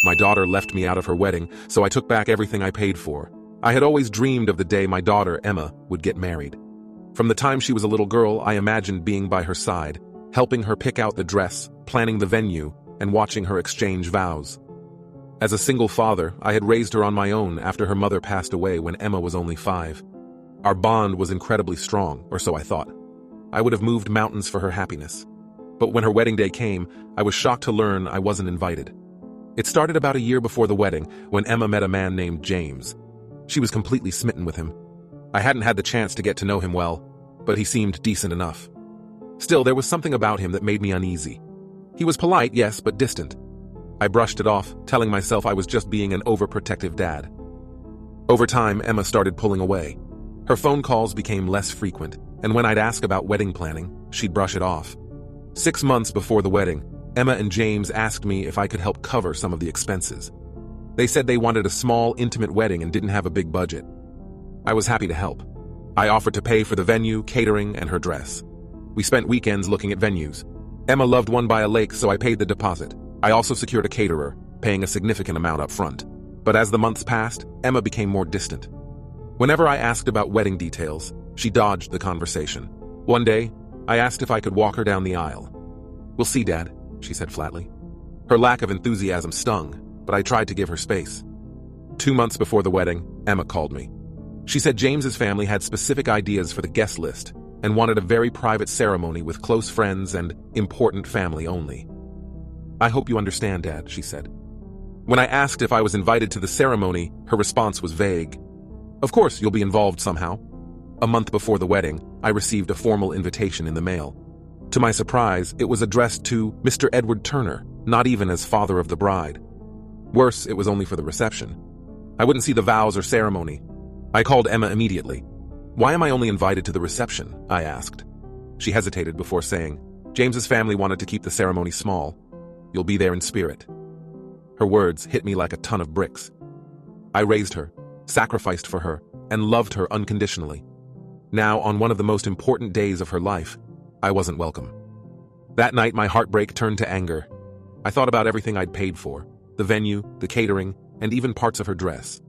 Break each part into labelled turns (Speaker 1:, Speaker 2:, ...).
Speaker 1: My daughter left me out of her wedding, so I took back everything I paid for. I had always dreamed of the day my daughter, Emma, would get married. From the time she was a little girl, I imagined being by her side, helping her pick out the dress, planning the venue, and watching her exchange vows. As a single father, I had raised her on my own after her mother passed away when Emma was only 5. Our bond was incredibly strong, or so I thought. I would have moved mountains for her happiness. But when her wedding day came, I was shocked to learn I wasn't invited. It started about a year before the wedding, when Emma met a man named James. She was completely smitten with him. I hadn't had the chance to get to know him well, but he seemed decent enough. Still, there was something about him that made me uneasy. He was polite, yes, but distant. I brushed it off, telling myself I was just being an overprotective dad. Over time, Emma started pulling away. Her phone calls became less frequent, and when I'd ask about wedding planning, she'd brush it off. 6 months before the wedding, Emma and James asked me if I could help cover some of the expenses. They said they wanted a small, intimate wedding and didn't have a big budget. I was happy to help. I offered to pay for the venue, catering, and her dress. We spent weekends looking at venues. Emma loved one by a lake, so I paid the deposit. I also secured a caterer, paying a significant amount up front. But as the months passed, Emma became more distant. Whenever I asked about wedding details, she dodged the conversation. One day, I asked if I could walk her down the aisle. "We'll see, Dad," she said flatly. Her lack of enthusiasm stung, but I tried to give her space. 2 months before the wedding, Emma called me. She said James's family had specific ideas for the guest list and wanted a very private ceremony with close friends and important family only. "I hope you understand, Dad," she said. When I asked if I was invited to the ceremony, her response was vague. "Of course, you'll be involved somehow." A month before the wedding, I received a formal invitation in the mail. To my surprise, it was addressed to Mr. Edward Turner, not even as father of the bride. Worse, it was only for the reception. I wouldn't see the vows or ceremony. I called Emma immediately. "Why am I only invited to the reception?" I asked. She hesitated before saying, "James's family wanted to keep the ceremony small. You'll be there in spirit." Her words hit me like a ton of bricks. I raised her, sacrificed for her, and loved her unconditionally. Now, on one of the most important days of her life, I wasn't welcome. That night, my heartbreak turned to anger. I thought about everything I'd paid for, the venue, the catering, and even parts of her dress.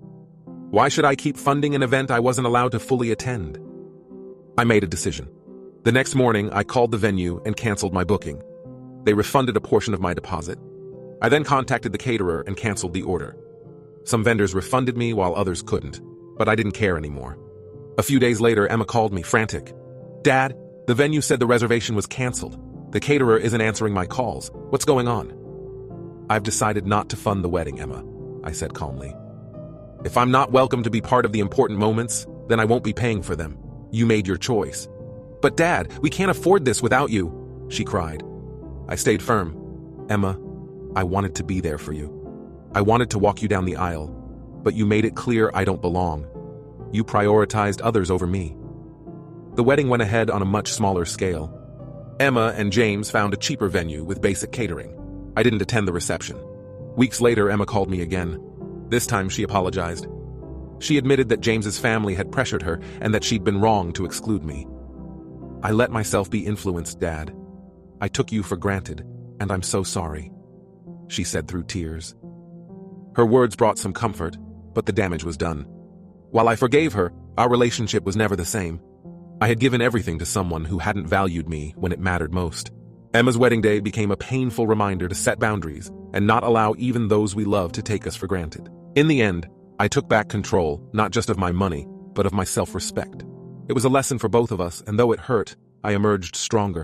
Speaker 1: Why should I keep funding an event I wasn't allowed to fully attend? I made a decision. The next morning, I called the venue and canceled my booking. They refunded a portion of my deposit. I then contacted the caterer and canceled the order. Some vendors refunded me while others couldn't, but I didn't care anymore. A few days later, Emma called me, frantic. "Dad, the venue said the reservation was canceled. The caterer isn't answering my calls. What's going on?" "I've decided not to fund the wedding, Emma," I said calmly. "If I'm not welcome to be part of the important moments, then I won't be paying for them. You made your choice." "But Dad, we can't afford this without you," she cried. I stayed firm. "Emma, I wanted to be there for you. I wanted to walk you down the aisle, but you made it clear I don't belong. You prioritized others over me." The wedding went ahead on a much smaller scale. Emma and James found a cheaper venue with basic catering. I didn't attend the reception. Weeks later, Emma called me again. This time she apologized. She admitted that James's family had pressured her and that she'd been wrong to exclude me. "I let myself be influenced, Dad. I took you for granted, and I'm so sorry," she said through tears. Her words brought some comfort, but the damage was done. While I forgave her, our relationship was never the same. I had given everything to someone who hadn't valued me when it mattered most. Emma's wedding day became a painful reminder to set boundaries and not allow even those we love to take us for granted. In the end, I took back control, not just of my money, but of my self-respect. It was a lesson for both of us, and though it hurt, I emerged stronger.